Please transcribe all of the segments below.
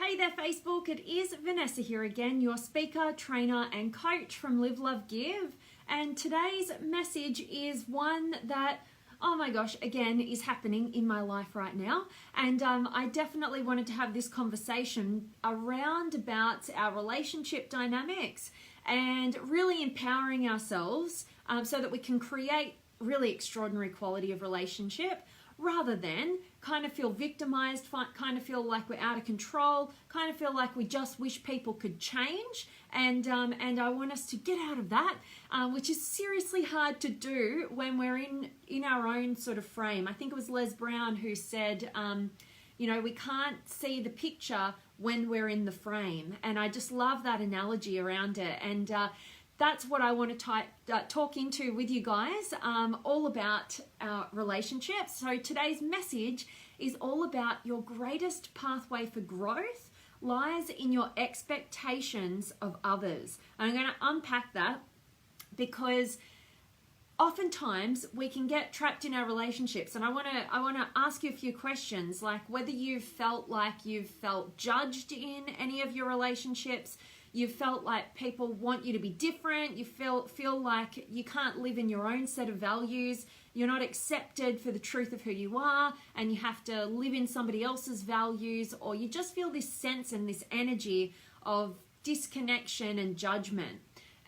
Hey there Facebook, it is Vanessa here again, your speaker, trainer and coach from Live, Love, Give. And today's message is one that, oh my gosh, again, is happening in my life right now. And I definitely wanted to have this conversation around about our relationship dynamics and really empowering ourselves so that we can create really extraordinary quality of relationship, rather than kind of feel victimized, kind of feel like we're out of control, kind of feel like we just wish people could change. And I want us to get out of that, which is seriously hard to do when we're in our own sort of frame. I think it was Les Brown who said, we can't see the picture when we're in the frame. And I just love that analogy around it. And that's what I want to talk into with you guys, all about our relationships. So today's message is all about your greatest pathway for growth lies in your expectations of others. And I'm going to unpack that because oftentimes we can get trapped in our relationships, and I want to ask you a few questions, like whether you've felt judged in any of your relationships. You felt like people want you to be different. You feel like you can't live in your own set of values. You're not accepted for the truth of who you are, and you have to live in somebody else's values, or you just feel this sense and this energy of disconnection and judgment.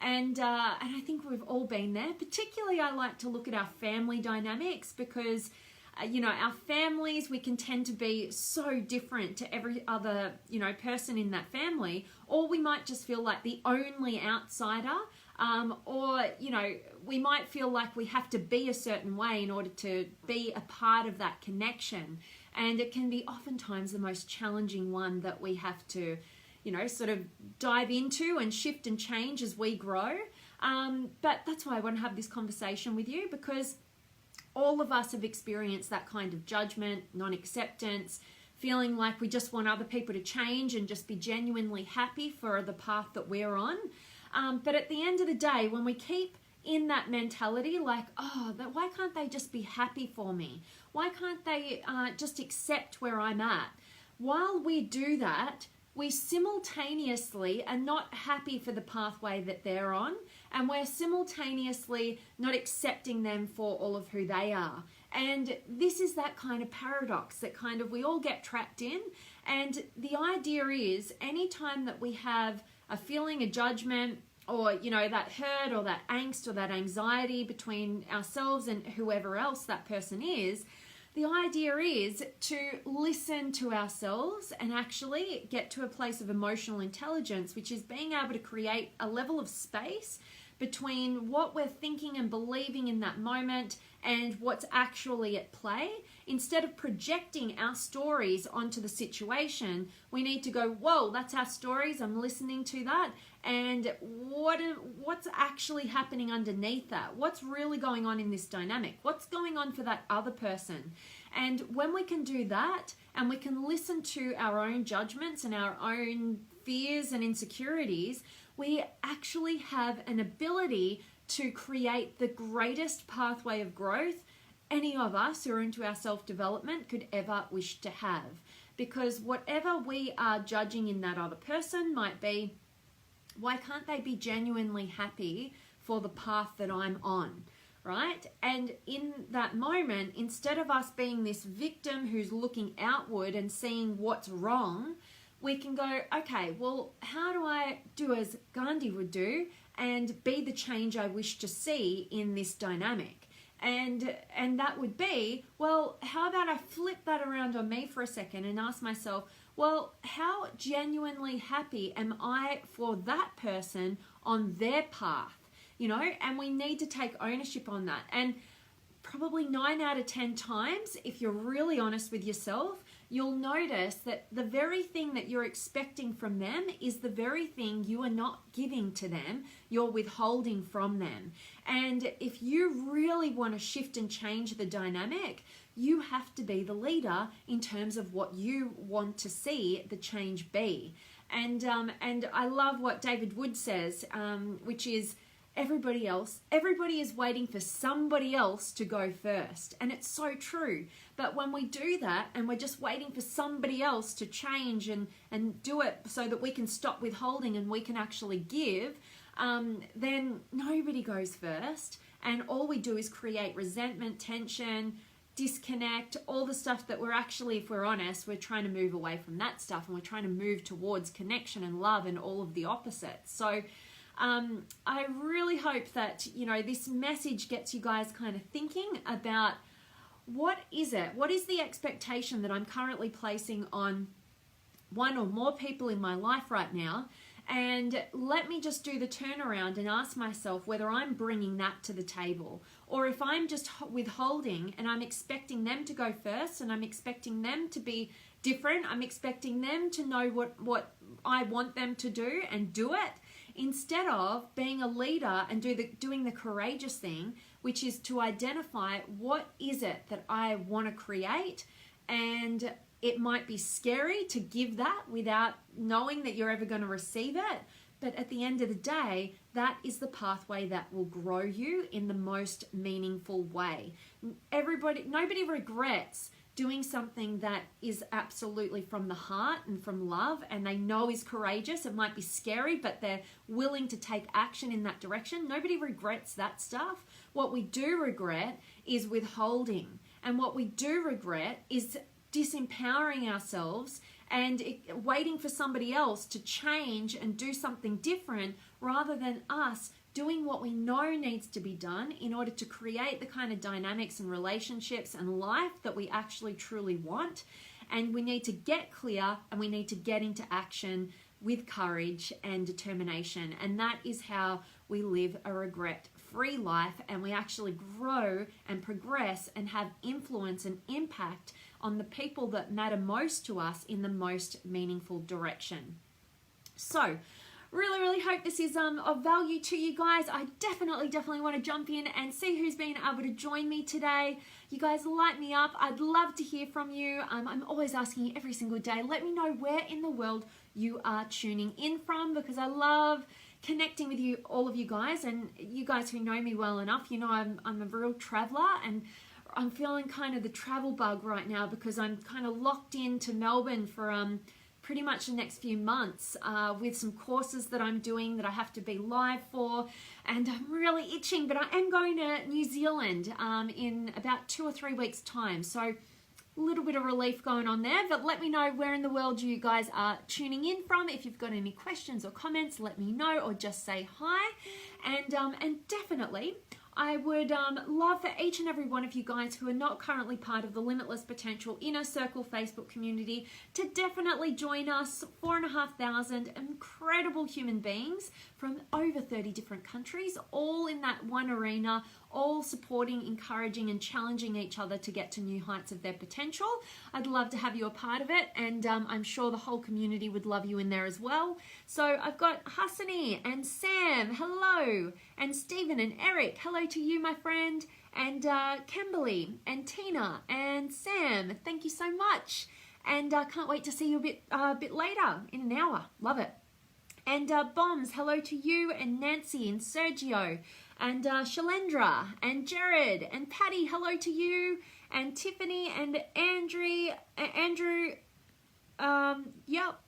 And I think we've all been there. Particularly, I like to look at our family dynamics because our families, we can tend to be so different to every other, person in that family, or we might just feel like the only outsider, or we might feel like we have to be a certain way in order to be a part of that connection. And it can be oftentimes the most challenging one that we have to, sort of dive into and shift and change as we grow. But that's why I want to have this conversation with you, because all of us have experienced that kind of judgment, non-acceptance, feeling like we just want other people to change and just be genuinely happy for the path that we're on. But at the end of the day, when we keep in that mentality, like, why can't they just be happy for me? Why can't they just accept where I'm at? While we do that, we simultaneously are not happy for the pathway that they're on, and we're simultaneously not accepting them for all of who they are. And this is that kind of paradox that kind of we all get trapped in. And the idea is, anytime that we have a feeling, a judgment, or that hurt or that angst or that anxiety between ourselves and whoever else that person is, the idea is to listen to ourselves and actually get to a place of emotional intelligence, which is being able to create a level of space between what we're thinking and believing in that moment and what's actually at play. Instead of projecting our stories onto the situation, we need to go, whoa, that's our stories, I'm listening to that, and what's actually happening underneath that? What's really going on in this dynamic? What's going on for that other person? And when we can do that, and we can listen to our own judgments and our own fears and insecurities, we actually have an ability to create the greatest pathway of growth any of us who are into our self-development could ever wish to have. Because whatever we are judging in that other person might be, why can't they be genuinely happy for the path that I'm on, right? And in that moment, instead of us being this victim who's looking outward and seeing what's wrong, we can go, okay, well, how do I do as Gandhi would do and be the change I wish to see in this dynamic? And that would be, well, how about I flip that around on me for a second and ask myself, well, how genuinely happy am I for that person on their path? And we need to take ownership on that. And probably 9 out of 10 times, if you're really honest with yourself, you'll notice that the very thing that you're expecting from them is the very thing you are not giving to them, you're withholding from them. And if you really want to shift and change the dynamic, you have to be the leader in terms of what you want to see the change be. And I love what David Wood says, which is, everybody is waiting for somebody else to go first. And it's so true. But when we do that and we're just waiting for somebody else to change and do it so that we can stop withholding and we can actually give, then nobody goes first. And all we do is create resentment, tension, disconnect, all the stuff that we're actually, if we're honest, we're trying to move away from that stuff, and we're trying to move towards connection and love and all of the opposites. So I really hope that, this message gets you guys kind of thinking about what is the expectation that I'm currently placing on one or more people in my life right now. And let me just do the turnaround and ask myself whether I'm bringing that to the table, or if I'm just withholding and I'm expecting them to go first and I'm expecting them to be different. I'm expecting them to know what I want them to do and do it, instead of being a leader and doing the courageous thing, which is to identify what is it that I want to create. And it might be scary to give that without knowing that you're ever going to receive it. But at the end of the day, that is the pathway that will grow you in the most meaningful way. Nobody regrets doing something that is absolutely from the heart and from love, and they know is courageous. It might be scary, but they're willing to take action in that direction. Nobody regrets that stuff. What we do regret is withholding. And what we do regret is disempowering ourselves and waiting for somebody else to change and do something different, rather than us doing what we know needs to be done in order to create the kind of dynamics and relationships and life that we actually truly want. And we need to get clear, and we need to get into action with courage and determination. And that is how we live a regret-free life, and we actually grow and progress and have influence and impact on the people that matter most to us in the most meaningful direction. So, really hope this is of value to you guys. I definitely want to jump in and see who's been able to join me today. You guys light me up. I'd love to hear from you. I'm always asking you every single day, let me know where in the world you are tuning in from, because I love connecting with you, all of you guys. And you guys who know me well enough, I'm a real traveler, and I'm feeling kind of the travel bug right now, because I'm kind of locked into Melbourne for pretty much the next few months with some courses that I'm doing that I have to be live for, and I'm really itching. But I am going to New Zealand in about 2 or 3 weeks time, so a little bit of relief going on there. But let me know where in the world you guys are tuning in from. If you've got any questions or comments, let me know, or just say hi. And definitely I would love for each and every one of you guys who are not currently part of the Limitless Potential Inner Circle Facebook community to definitely join us. 4,500 incredible human beings from over 30 different countries, all in that one arena, all supporting, encouraging, and challenging each other to get to new heights of their potential. I'd love to have you a part of it, and I'm sure the whole community would love you in there as well. So I've got Hassani and Sam, hello, and Stephen and Eric, hello to you, my friend, and Kimberly and Tina and Sam, thank you so much, and can't wait to see you a bit later in an hour. Love it. And Bombs, hello to you, and Nancy and Sergio and Shalendra and Jared and Patty, hello to you, and Tiffany and Andrew, yep,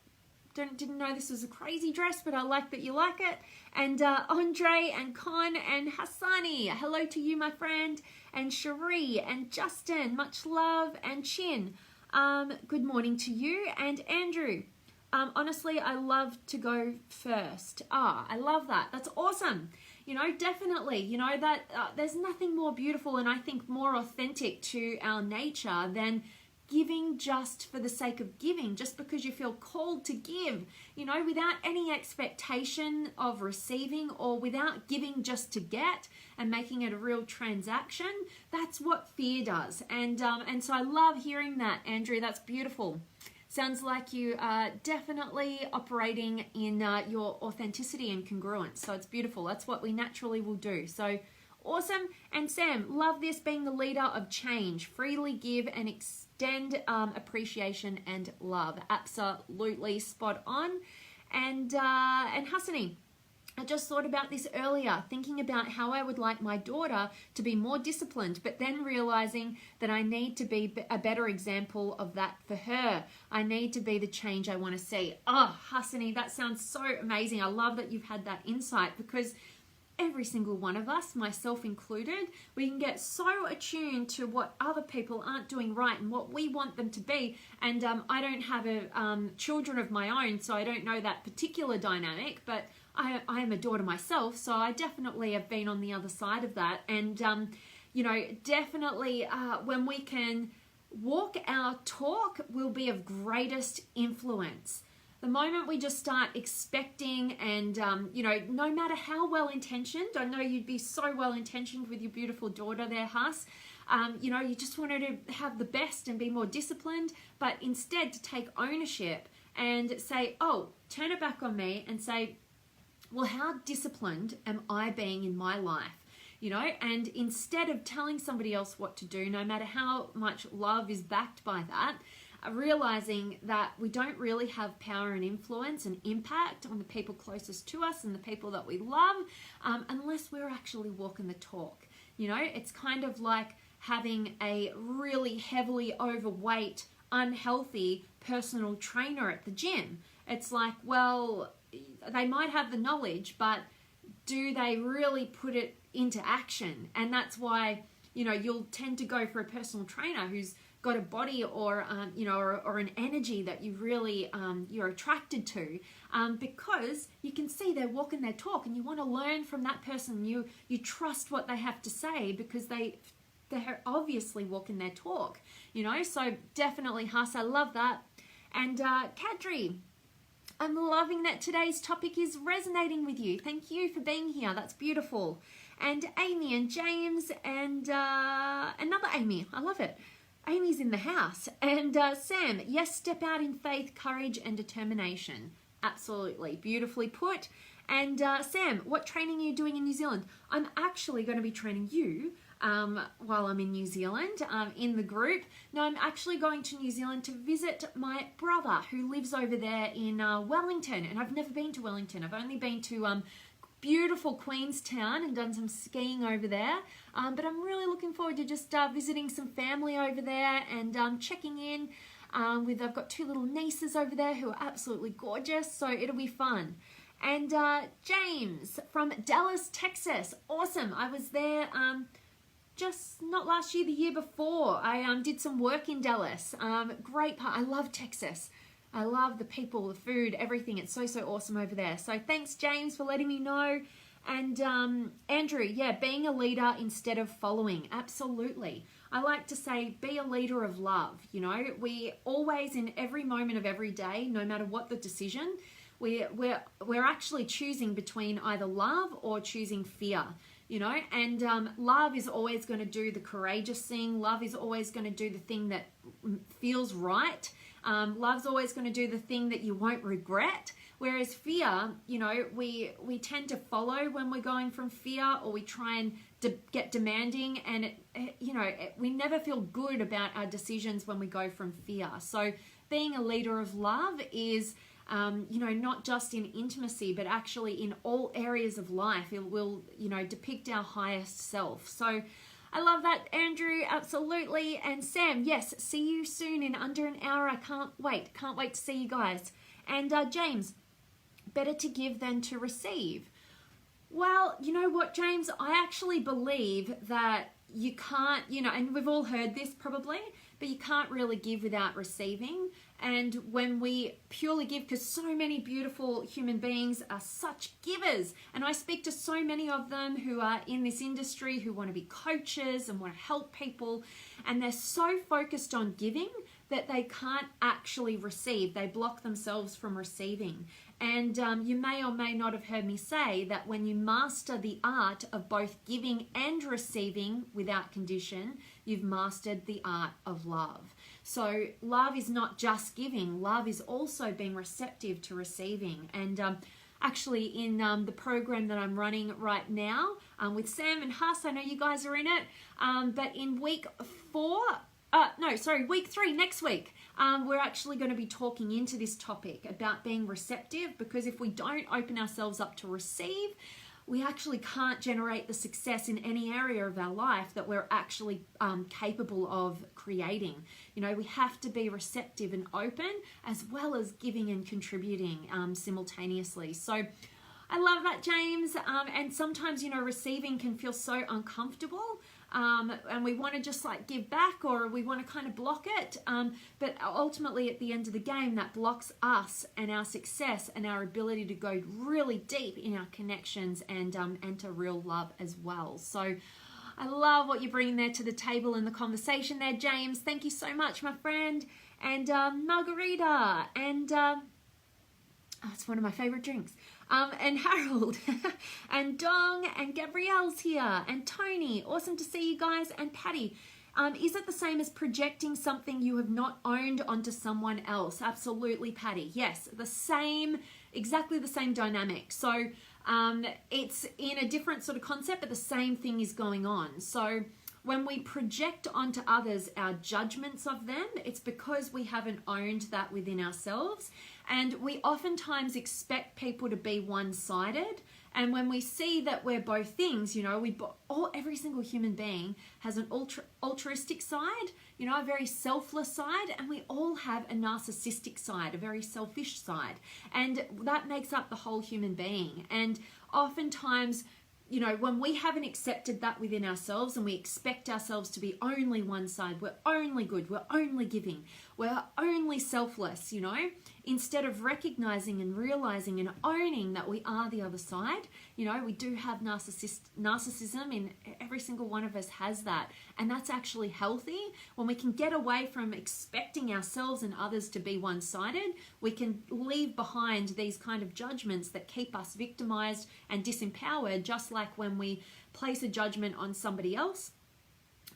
didn't know this was a crazy dress, but I like that you like it. And Andre and Con and Hassani, hello to you, my friend, and Cherie and Justin, much love, and Chin, good morning to you, and Andrew. Honestly, I love to go first. I love that. That's awesome. Definitely, that there's nothing more beautiful and I think more authentic to our nature than giving just for the sake of giving, just because you feel called to give, without any expectation of receiving, or without giving just to get and making it a real transaction. That's what fear does. And so I love hearing that, Andrew. That's beautiful. Sounds like you are definitely operating in your authenticity and congruence. So it's beautiful. That's what we naturally will do. So awesome. And Sam, love this, being the leader of change. Freely give and extend appreciation and love. Absolutely spot on. And Hassani, I just thought about this earlier, thinking about how I would like my daughter to be more disciplined, but then realizing that I need to be a better example of that for her. I need to be the change I want to see. Oh, Hassani, that sounds so amazing. I love that you've had that insight, because every single one of us, myself included, we can get so attuned to what other people aren't doing right and what we want them to be. And I don't have children of my own, so I don't know that particular dynamic, but I am a daughter myself, so I definitely have been on the other side of that. And, definitely when we can walk our talk, will be of greatest influence. The moment we just start expecting and, no matter how well-intentioned, I know you'd be so well-intentioned with your beautiful daughter there, Huss, you just want her to have the best and be more disciplined, but instead to take ownership and say, oh, turn it back on me and say, well, how disciplined am I being in my life? And instead of telling somebody else what to do, no matter how much love is backed by that, realizing that we don't really have power and influence and impact on the people closest to us and the people that we love, unless we're actually walking the talk. It's kind of like having a really heavily overweight, unhealthy personal trainer at the gym. It's like, well, they might have the knowledge, but do they really put it into action? And that's why, you'll tend to go for a personal trainer who's got a body or an energy that you really you're attracted to, because you can see they're walking their talk, and you want to learn from that person. You trust what they have to say because they're obviously walking their talk. So definitely, Huss, I love that. And Kadri, I'm loving that today's topic is resonating with you. Thank you for being here. That's beautiful. And Amy and James and another Amy. I love it. Amy's in the house. And Sam, yes, step out in faith, courage, and determination. Absolutely. Beautifully put. And Sam, what training are you doing in New Zealand? I'm actually going to be training you while I'm in New Zealand in the group. No, I'm actually going to New Zealand to visit my brother who lives over there in Wellington. And I've never been to Wellington. I've only been to beautiful Queenstown and done some skiing over there. But I'm really looking forward to just visiting some family over there and checking in I've got two little nieces over there who are absolutely gorgeous, so it'll be fun. And James from Dallas, Texas. Awesome. I was there just not last year, the year before. I did some work in Dallas. Great part. I love Texas. I love the people, the food, everything. It's so, so awesome over there. So thanks, James, for letting me know. And Andrew, yeah, being a leader instead of following. Absolutely. I like to say, be a leader of love. You know, we always, in every moment of every day, no matter what the decision, we're actually choosing between either love or choosing fear. You know, and love is always going to do the courageous thing. Love is always going to do the thing that feels right. Love's always going to do the thing that you won't regret. Whereas fear, you know, we tend to follow when we're going from fear, or we try and get demanding, and we never feel good about our decisions when we go from fear. So being a leader of love is not just in intimacy, but actually in all areas of life. It will, depict our highest self. So I love that, Andrew. Absolutely. And Sam, yes, see you soon in under an hour. I can't wait. Can't wait to see you guys. And James, better to give than to receive. Well, you know what, James? I actually believe that you can't, and we've all heard this probably, but you can't really give without receiving. And when we purely give, because so many beautiful human beings are such givers, and I speak to so many of them who are in this industry who want to be coaches and want to help people, and they're so focused on giving that they can't actually receive. They block themselves from receiving. And you may or may not have heard me say that when you master the art of both giving and receiving without condition, you've mastered the art of love. So love is not just giving. Love is also being receptive to receiving. And actually in the program that I'm running right now with Sam and Huss, I know you guys are in it, but in week 4, week 3, next week, we're actually going to be talking into this topic about being receptive, because if we don't open ourselves up to receive, we actually can't generate the success in any area of our life that we're actually capable of creating. You know, we have to be receptive and open, as well as giving and contributing simultaneously. So I love that, James. And sometimes, you know, receiving can feel so uncomfortable. And we want to just like give back, or we want to kind of block it. But ultimately at the end of the game, that blocks us and our success and our ability to go really deep in our connections and to real love as well. So I love what you're bringing there to the table in the conversation there, James. Thank you so much, my friend. And Margarita, and it's one of my favorite drinks. And Harold, and Dong, and Gabrielle's here, and Tony. Awesome to see you guys. And Patty, is it the same as projecting something you have not owned onto someone else? Absolutely, Patty. Yes, the same, exactly the same dynamic. So it's in a different sort of concept, but the same thing is going on. So when we project onto others our judgments of them, it's because we haven't owned that within ourselves. And we oftentimes expect people to be one-sided. And when we see that we're both things, you know, every single human being has an altruistic side, you know, a very selfless side, and we all have a narcissistic side, a very selfish side. And that makes up the whole human being. And oftentimes, you know, when we haven't accepted that within ourselves and we expect ourselves to be only one side, we're only good, we're only giving, we're only selfless, you know, instead of recognizing and realizing and owning that we are the other side. You know, we do have narcissism, in every single one of us has that, and that's actually healthy. When we can get away from expecting ourselves and others to be one-sided, we can leave behind these kind of judgments that keep us victimized and disempowered, just like when we place a judgment on somebody else,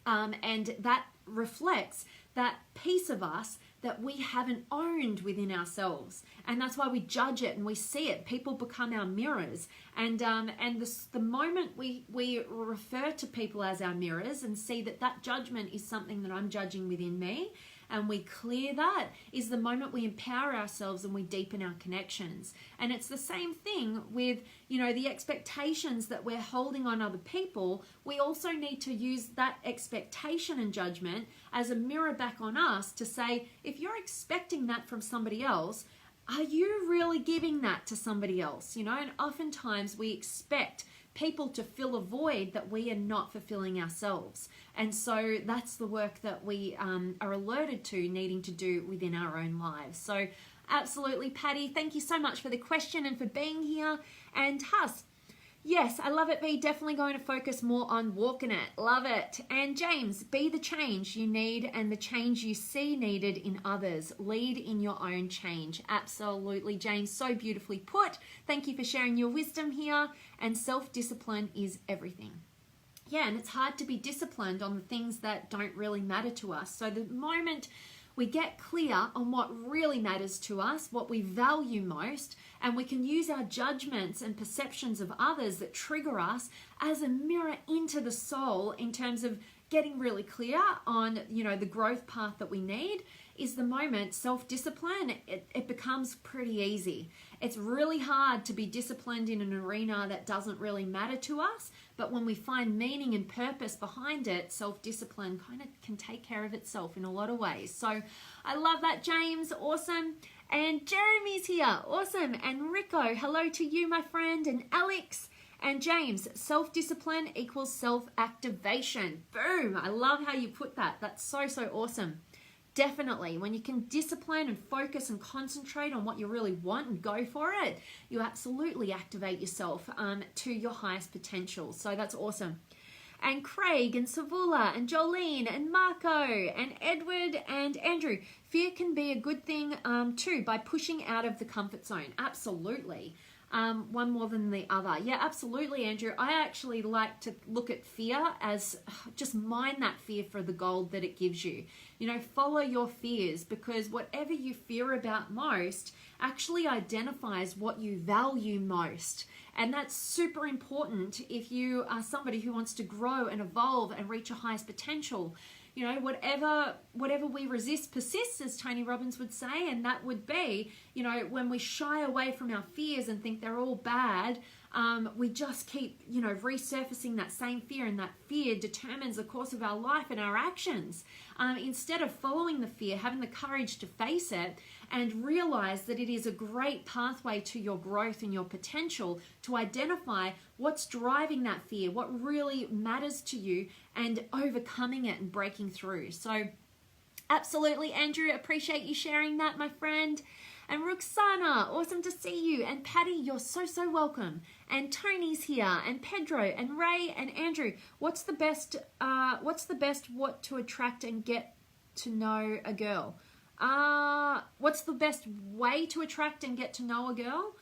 and that reflects that piece of us that we haven't owned within ourselves. And that's why we judge it and we see it. People become our mirrors. And the moment we refer to people as our mirrors and see that that judgment is something that I'm judging within me, and we clear that, is the moment we empower ourselves and we deepen our connections. And it's the same thing with, you know, the expectations that we're holding on other people. We also need to use that expectation and judgment as a mirror back on us to say, if you're expecting that from somebody else, are you really giving that to somebody else? You know, and oftentimes we expect people to fill a void that we are not fulfilling ourselves. And so that's the work that we are alerted to needing to do within our own lives. So absolutely, Patty, thank you so much for the question and for being here. And Huss, yes, I love it, B. Definitely going to focus more on walking it. Love it. And James, be the change you need and the change you see needed in others. Lead in your own change. Absolutely, James. So beautifully put. Thank you for sharing your wisdom here. And self-discipline is everything. Yeah, and it's hard to be disciplined on the things that don't really matter to us. So the moment we get clear on what really matters to us, what we value most, and we can use our judgments and perceptions of others that trigger us as a mirror into the soul in terms of getting really clear on, you know, the growth path that we need, is the moment self-discipline, it becomes pretty easy. It's really hard to be disciplined in an arena that doesn't really matter to us, but when we find meaning and purpose behind it, self-discipline kind of can take care of itself in a lot of ways. So I love that, James. Awesome. And Jeremy's here. Awesome. And Rico, hello to you, my friend. And Alex and James, self-discipline equals self-activation. Boom. I love how you put that. That's so, so awesome. Definitely, when you can discipline and focus and concentrate on what you really want and go for it, you absolutely activate yourself to your highest potential. So that's awesome. And Craig and Savula and Jolene and Marco and Edward and Andrew, fear can be a good thing too by pushing out of the comfort zone. Absolutely. One more than the other. Yeah, absolutely, Andrew. I actually like to look at fear as just mine that fear for the gold that it gives you. You know, follow your fears, because whatever you fear about most actually identifies what you value most. And that's super important if you are somebody who wants to grow and evolve and reach your highest potential. You know, whatever we resist persists, as Tony Robbins would say, and that would be, you know, when we shy away from our fears and think they're all bad, we just keep, you know, resurfacing that same fear, and that fear determines the course of our life and our actions. Instead of following the fear, having the courage to face it and realize that it is a great pathway to your growth and your potential, to identify what's driving that fear, what really matters to you, and overcoming it and breaking through. So absolutely, Andrew, appreciate you sharing that, my friend. And Ruxana, awesome to see you. And Patty, you're so welcome. And Tony's here, and Pedro, and Ray, and Andrew. What's the best what to attract and get to know a girl? What's the best way to attract and get to know a girl?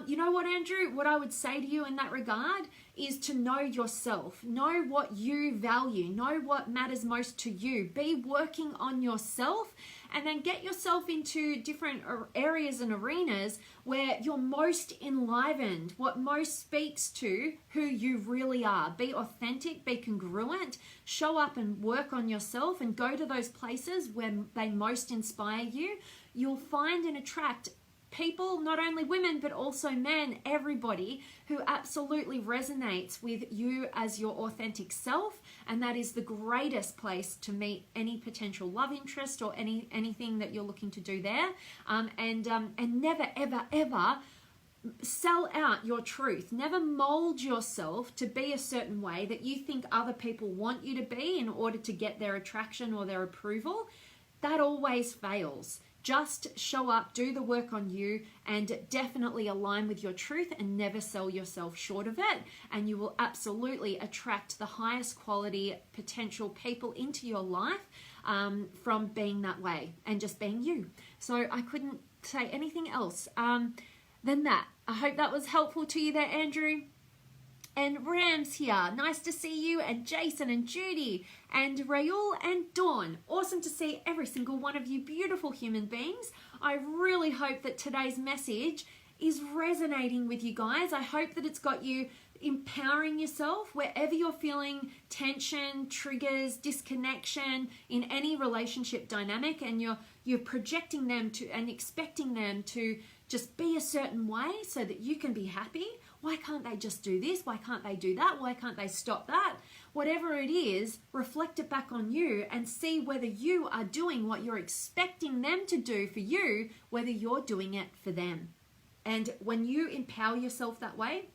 You know what, Andrew? What I would say to you in that regard is to know yourself. Know what you value. Know what matters most to you. Be working on yourself, and then get yourself into different areas and arenas where you're most enlivened, what most speaks to who you really are. Be authentic, be congruent, show up and work on yourself, and go to those places where they most inspire you. You'll find and attract people, not only women, but also men, everybody who absolutely resonates with you as your authentic self. And that is the greatest place to meet any potential love interest or anything that you're looking to do there. And never, ever sell out your truth. Never mold yourself to be a certain way that you think other people want you to be in order to get their attraction or their approval. That always fails. Just show up, do the work on you, and definitely align with your truth, and never sell yourself short of it. And you will absolutely attract the highest quality potential people into your life from being that way and just being you. So I couldn't say anything else than that. I hope that was helpful to you there, Andrew. And Ram's here. Nice to see you. And Jason and Judy and Raul and Dawn. Awesome to see every single one of you beautiful human beings. I really hope that today's message is resonating with you guys. I hope that it's got you empowering yourself wherever you're feeling tension, triggers, disconnection in any relationship dynamic, and you're projecting them to and expecting them to just be a certain way so that you can be happy. Why can't they just do this? Why can't they do that? Why can't they stop that? Whatever it is, reflect it back on you and see whether you are doing what you're expecting them to do for you, whether you're doing it for them. And when you empower yourself that way,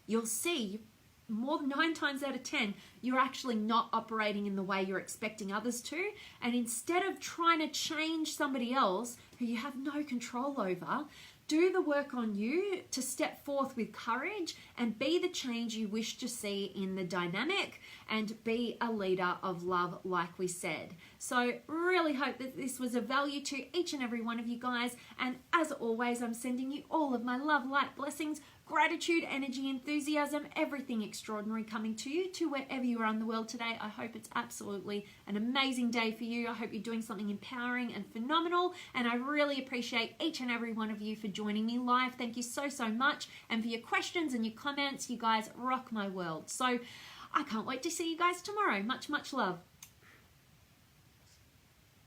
you'll see more than 9 times out of 10, you're actually not operating in the way you're expecting others to. And instead of trying to change somebody else who you have no control over, do the work on you to step forth with courage and be the change you wish to see in the dynamic, and be a leader of love, like we said. So really hope that this was of value to each and every one of you guys. And as always, I'm sending you all of my love, light, blessings, gratitude, energy, enthusiasm, everything extraordinary coming to you, to wherever you are in the world today. I hope it's absolutely an amazing day for you. I hope you're doing something empowering and phenomenal. And I really appreciate each and every one of you for joining me live. Thank you so much. And for your questions and your comments, you guys rock my world. So I can't wait to see you guys tomorrow. Much love.